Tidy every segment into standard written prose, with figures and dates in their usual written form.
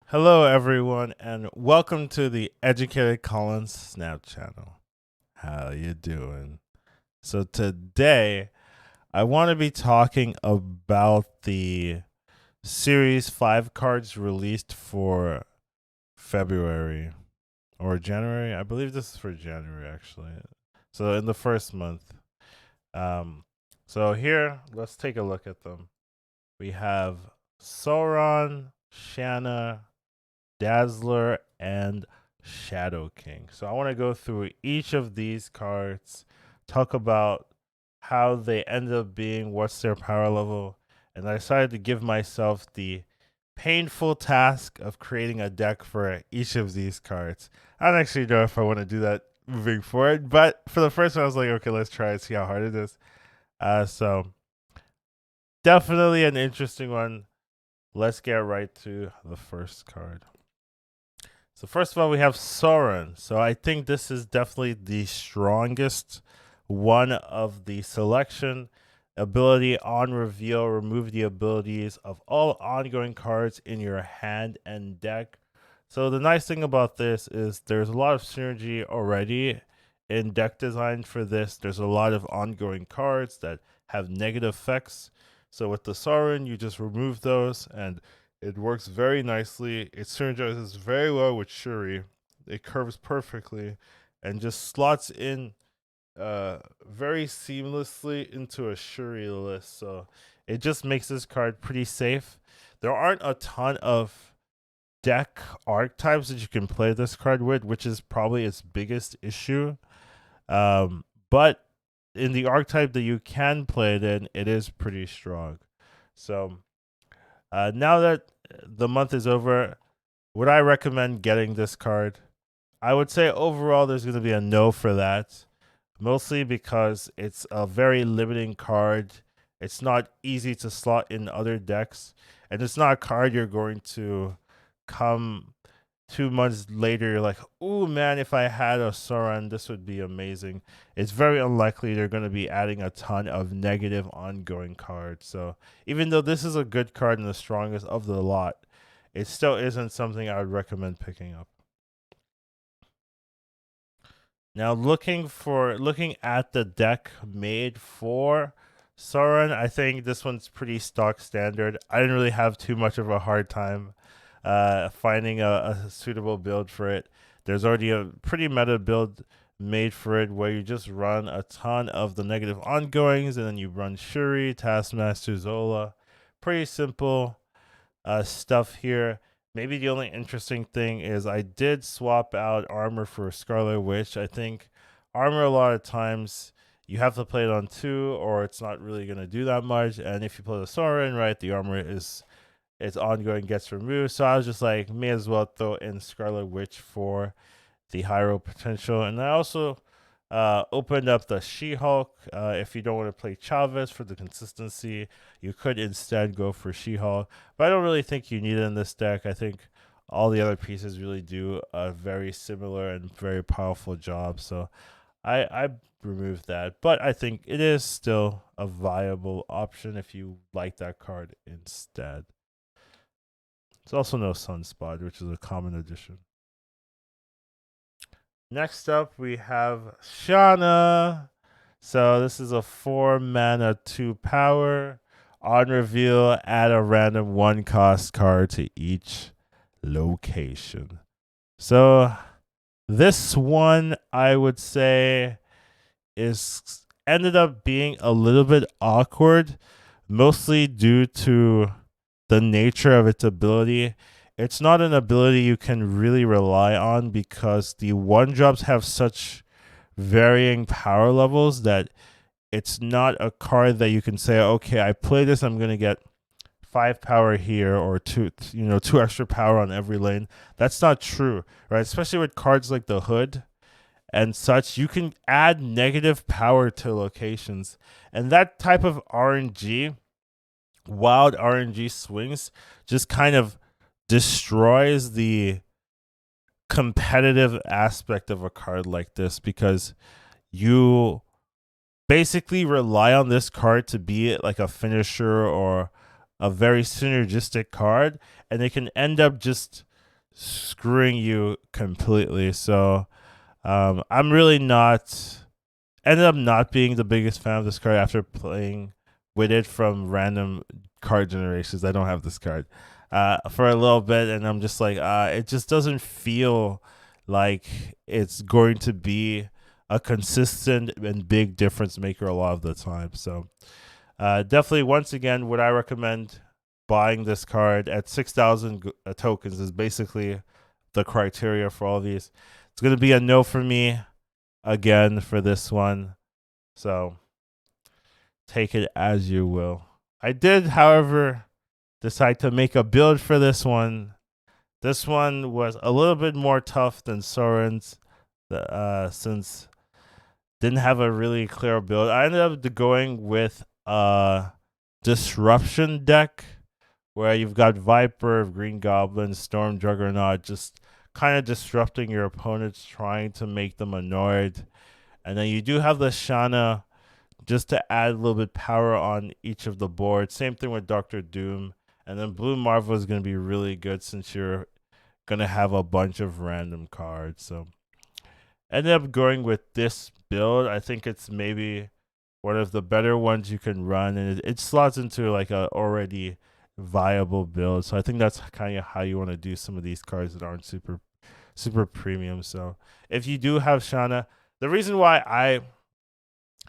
Hello, everyone, and welcome to the Educated Collins Snap channel. How you doing? So today, I want to be talking about the Series 5 cards released for February or January. I believe this is for January, actually. So in the first month. Um, so here, let's take a look at them. We have Sauron, Shanna, Dazzler, and Shadow King. So I want to go through each of these cards, talk about how they end up being, what's their power level, and I decided to give myself the painful task of creating a deck for each of these cards. I don't actually know if I want to do that moving forward, but for the first one, I was like, okay, let's try and see how hard it is. So definitely an interesting one. Let's get right to the first card. So first of all, we have Sauron. So I think this is definitely the strongest one of the selection. Ability on reveal, remove the abilities of all ongoing cards in your hand and deck. So the nice thing about this is there's a lot of synergy already in deck design for this. There's a lot of ongoing cards that have negative effects. So with the Sauron, you just remove those and it works very nicely. It synergizes very well with Shuri. It curves perfectly and just slots in very seamlessly into a Shuri list. So it just makes this card pretty safe. There aren't a ton of deck archetypes that you can play this card with, which is probably its biggest issue. But in the archetype that you can play it in, it is pretty strong. So now that the month is over, would I recommend getting this card? I would say overall there's going to be a no for that, mostly because it's a very limiting card. It's not easy to slot in other decks, and it's not a card you're going to come 2 months later. You're like, oh man, if I had a Sauron, this would be amazing. It's very unlikely they're going to be adding a ton of negative ongoing cards. So even though this is a good card and the strongest of the lot, it still isn't something I would recommend picking up. Now looking at the deck made for Sauron, I think this one's pretty stock standard. I didn't really have too much of a hard time finding a suitable build for it. There's already a pretty meta build made for it where you just run a ton of the negative ongoings and then you run Shuri, Taskmaster, Zola. Pretty simple stuff here. Maybe the only interesting thing is I did swap out armor for Scarlet Witch. I think armor a lot of times you have to play it on 2 or it's not really going to do that much. And if you play the Sauron, right, the armor is its ongoing gets removed. So I was just like, may as well throw in Scarlet Witch for the high potential. And I also opened up the She-Hulk. If you don't want to play Chavez for the consistency, you could instead go for She-Hulk. But I don't really think you need it in this deck. I think all the other pieces really do a very similar and very powerful job. So I removed that. But I think it is still a viable option if you like that card instead. There's also no Sunspot, which is a common addition. Next up, we have Shanna. So this is a 4 mana, 2 power. On reveal, add a random 1 cost card to each location. So this one, I would say, is ended up being a little bit awkward, mostly due to the nature of its ability. It's not an ability you can really rely on because the 1-drops have such varying power levels that it's not a card that you can say, okay, I play this, I'm going to get 5 power here or 2 extra power on every lane. That's not true, right? Especially with cards like the Hood and such, you can add negative power to locations. And that type of RNG, wild RNG swings, just kind of destroys the competitive aspect of a card like this because you basically rely on this card to be like a finisher or a very synergistic card, and it can end up just screwing you completely. So I'm really not ended up not being the biggest fan of this card after playing with it from random card generations. I don't have this card for a little bit, and I'm just like, it just doesn't feel like it's going to be a consistent and big difference maker a lot of the time. So definitely, once again, would I recommend buying this card at 6,000 tokens is basically the criteria for all these. It's going to be a no for me again for this one. So take it as you will. I did, however, decide to make a build for this one. This one was a little bit more tough than Sauron's, since didn't have a really clear build. I ended up going with a disruption deck where you've got Viper, Green Goblin, Storm Juggernaut, just kind of disrupting your opponents, trying to make them annoyed. And then you do have the Shanna just to add a little bit power on each of the boards. Same thing with Doctor Doom. And then Blue Marvel is going to be really good since you're going to have a bunch of random cards. So ended up going with this build. I think it's maybe one of the better ones you can run, and it slots into like a already viable build. So I think that's kind of how you want to do some of these cards that aren't super premium. So if you do have Shanna, the reason why I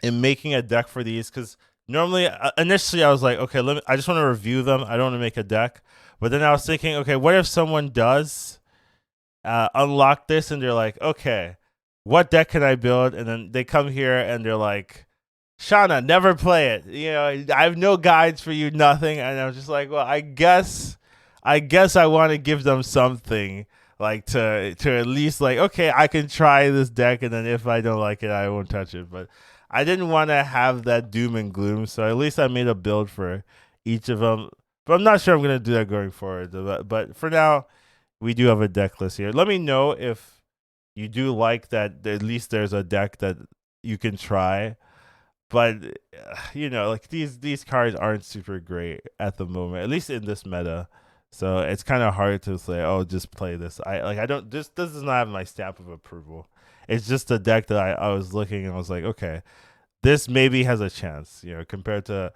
am making a deck for these, because normally initially I was like, okay, I just want to review them. I don't want to make a deck. But then I was thinking, okay, what if someone does unlock this and they're like, okay, what deck can I build? And then they come here and they're like, Shanna, never play it. You know, I have no guides for you, nothing. And I was just like, well, I guess I want to give them something, like to at least like, okay, I can try this deck, and then if I don't like it, I won't touch it. But I didn't want to have that doom and gloom, so at least I made a build for each of them. But I'm not sure I'm gonna do that going forward. But for now, we do have a deck list here. Let me know if you do like that. At least there's a deck that you can try. But you know, like these cards aren't super great at the moment, at least in this meta. So it's kind of hard to say, oh, just play this. I don't. This does not have my stamp of approval. It's just a deck that I was looking and I was like, okay, this maybe has a chance. You know, compared to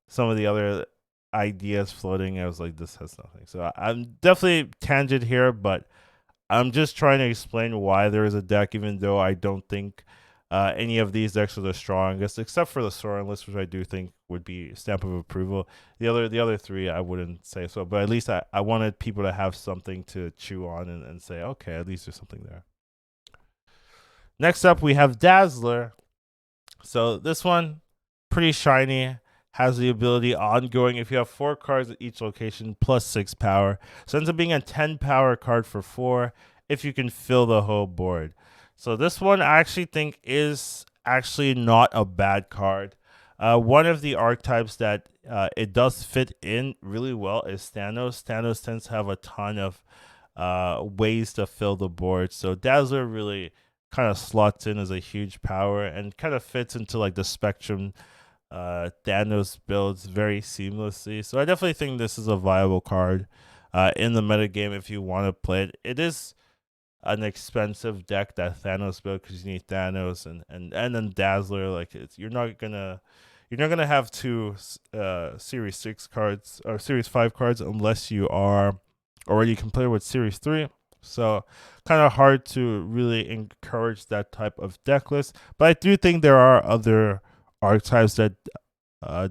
some of the other ideas floating, I was like, this has nothing. So I'm definitely tangent here, but I'm just trying to explain why there is a deck, even though I don't think any of these decks are the strongest, except for the Sauron list, which I do think would be stamp of approval. The other three, I wouldn't say so, but at least I wanted people to have something to chew on and say, okay, at least there's something there. Next up, we have Dazzler. So this one, pretty shiny, has the ability ongoing if you have 4 cards at each location plus 6 power. So it ends up being a 10 power card for 4 if you can fill the whole board. So this one I actually think is actually not a bad card. One of the archetypes that it does fit in really well is Thanos. Thanos tends to have a ton of ways to fill the board. So Dazzler really kind of slots in as a huge power and kind of fits into like the spectrum Thanos builds very seamlessly. So I definitely think this is a viable card in the metagame if you want to play it. It is an expensive deck that Thanos built because you need Thanos and then Dazzler. Like you're not gonna have 2 Series 6 cards or Series 5 cards unless you are already familiar with Series 3. So kind of hard to really encourage that type of deck list. But I do think there are other archetypes that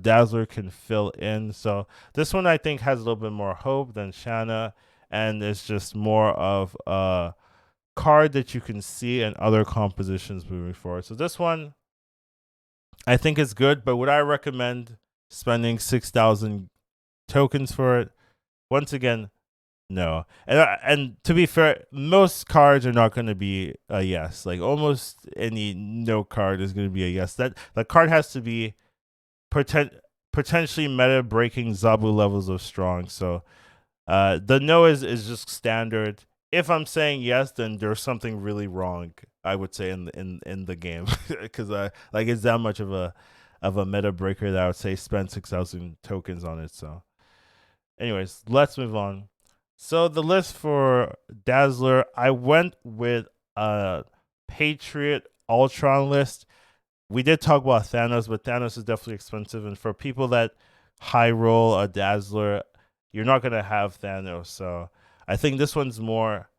Dazzler can fill in. So this one I think has a little bit more hope than Shanna, and it's just more of a card that you can see in other compositions moving forward. So this one I think is good, but would I recommend spending 6,000 tokens for it? Once again, no. And to be fair, most cards are not going to be a yes. Like almost any no card is going to be a yes. That the card has to be potentially meta breaking Zabu levels of strong. So the no is just standard. If I'm saying yes, then there's something really wrong, I would say, in the game, because like it's that much of a meta breaker that I would say spend 6,000 tokens on it. So anyways, let's move on. So the list for Dazzler, I went with a Patriot Ultron list. We did talk about Thanos, but Thanos is definitely expensive, and for people that high roll a Dazzler, you're not gonna have Thanos. So I think this one's more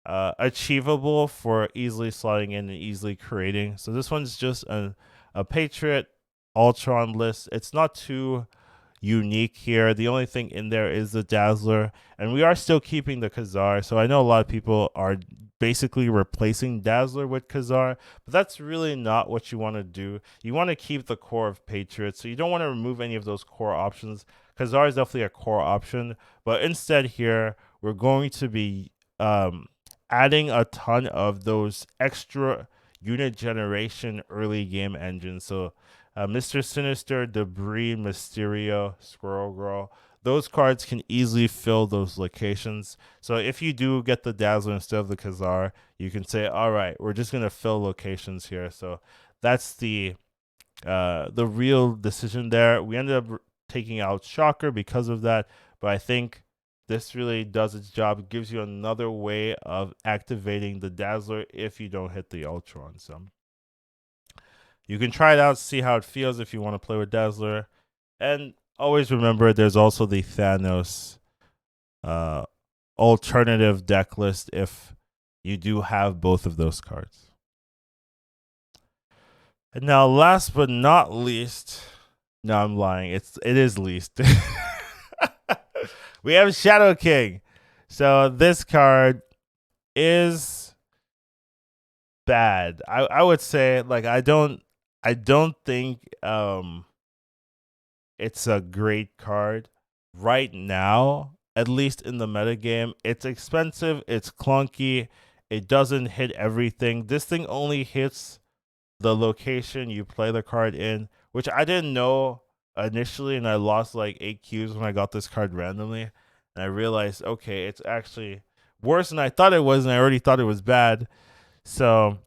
achievable for easily slotting in and easily creating. So this one's just a Patriot Ultron list. It's not too unique here. The only thing in there is the Dazzler, and we are still keeping the Khazar. So I know a lot of people are basically replacing Dazzler with Khazar, but that's really not what you want to do. You want to keep the core of Patriots, so you don't want to remove any of those core options. Khazar is definitely a core option, but instead here we're going to be adding a ton of those extra unit generation early game engines. So Mr. Sinister, Debris, Mysterio, Squirrel Girl. Those cards can easily fill those locations. So if you do get the Dazzler instead of the Khazar, you can say, all right, we're just going to fill locations here. So that's the real decision there. We ended up taking out Shocker because of that, but I think this really does its job. It gives you another way of activating the Dazzler if you don't hit the Ultron. So you can try it out, see how it feels if you want to play with Dazzler. And always remember there's also the Thanos uh, alternative deck list if you do have both of those cards. And now last but not least, no, I'm lying. It is least. We have Shadow King. So this card is bad. I would say like I don't think it's a great card right now, at least in the metagame. It's expensive, it's clunky, it doesn't hit everything. This thing only hits the location you play the card in, which I didn't know initially, and I lost like 8 cubes when I got this card randomly. And I realized, okay, it's actually worse than I thought it was, and I already thought it was bad. So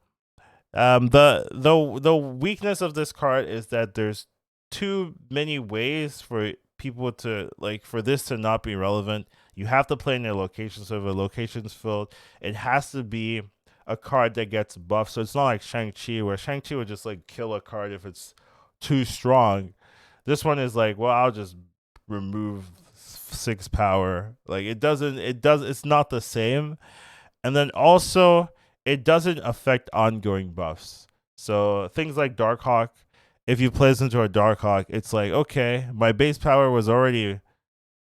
the weakness of this card is that there's too many ways for people to like for this to not be relevant. You have to play in your location, so if a location's filled, it has to be a card that gets buffed. So it's not like Shang-Chi, where Shang-Chi would just like kill a card if it's too strong. This one is like, well, I'll just remove 6 power. Like it's not the same. And then also it doesn't affect ongoing buffs. So things like Darkhawk, if you play this into a Darkhawk, it's like, okay, my base power was already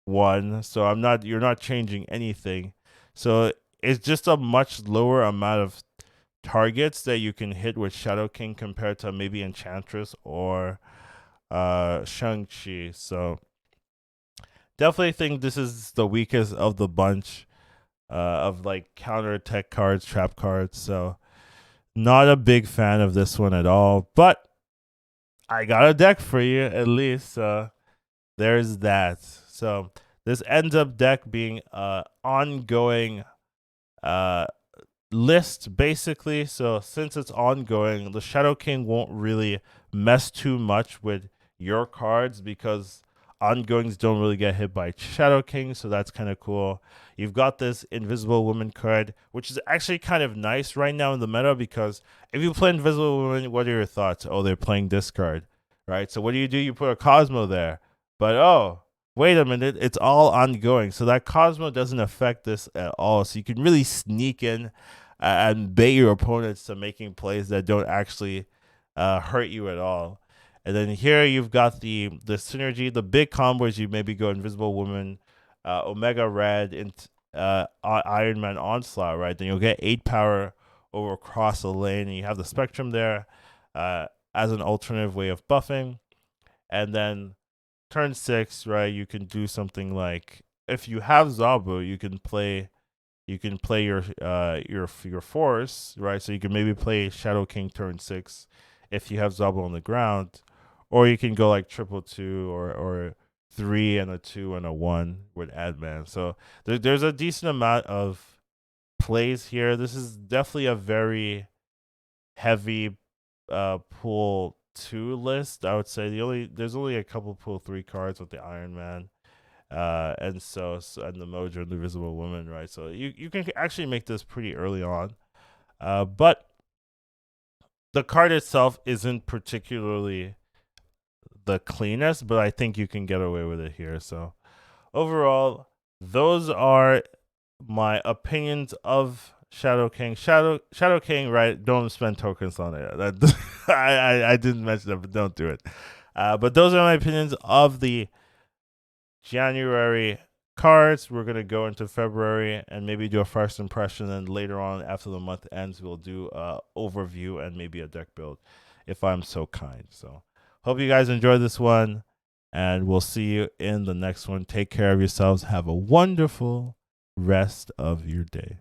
1, so you're not changing anything. So it's just a much lower amount of targets that you can hit with Shadow King compared to maybe Enchantress or Shang-Chi. So definitely think this is the weakest of the bunch of like counter tech cards, trap cards. So not a big fan of this one at all. But I got a deck for you at least. So there's that. So this ends up deck being ongoing list basically. So since it's ongoing, the Shadow King won't really mess too much with your cards because ongoings don't really get hit by Shadow King, so that's kind of cool. You've got this Invisible Woman card, which is actually kind of nice right now in the meta because if you play Invisible Woman, what are your thoughts? Oh, they're playing this card, right? So what do? You put a Cosmo there. But oh, wait a minute, it's all ongoing. So that Cosmo doesn't affect this at all. So you can really sneak in and bait your opponents to making plays that don't actually hurt you at all. And then here you've got the synergy, the big combos. You maybe go Invisible Woman, Omega Red, and Iron Man Onslaught, right? Then you'll get 8 power over across the lane, and you have the Spectrum there as an alternative way of buffing. And then turn 6, right? You can do something like if you have Zabu, you can play your force, right? So you can maybe play Shadow King turn 6 if you have Zabu on the ground, or you can go like 222 or 3 and a 2 and a 1 with Adman. So there's a decent amount of plays here. This is definitely a very heavy pool 2 list. I would say there's only a couple pool 3 cards with the Iron Man and and the Mojo and the Invisible Woman, right? So you can actually make this pretty early on, but the card itself isn't particularly the cleanest, but I think you can get away with it here. So overall, those are my opinions of Shadow King. Shadow King, right? Don't spend tokens on it. That I didn't mention that, but don't do it. But those are my opinions of the January cards. We're gonna go into February and maybe do a first impression, and later on, after the month ends, we'll do a overview and maybe a deck build, if I'm so kind. So, hope you guys enjoyed this one, and we'll see you in the next one. Take care of yourselves. Have a wonderful rest of your day.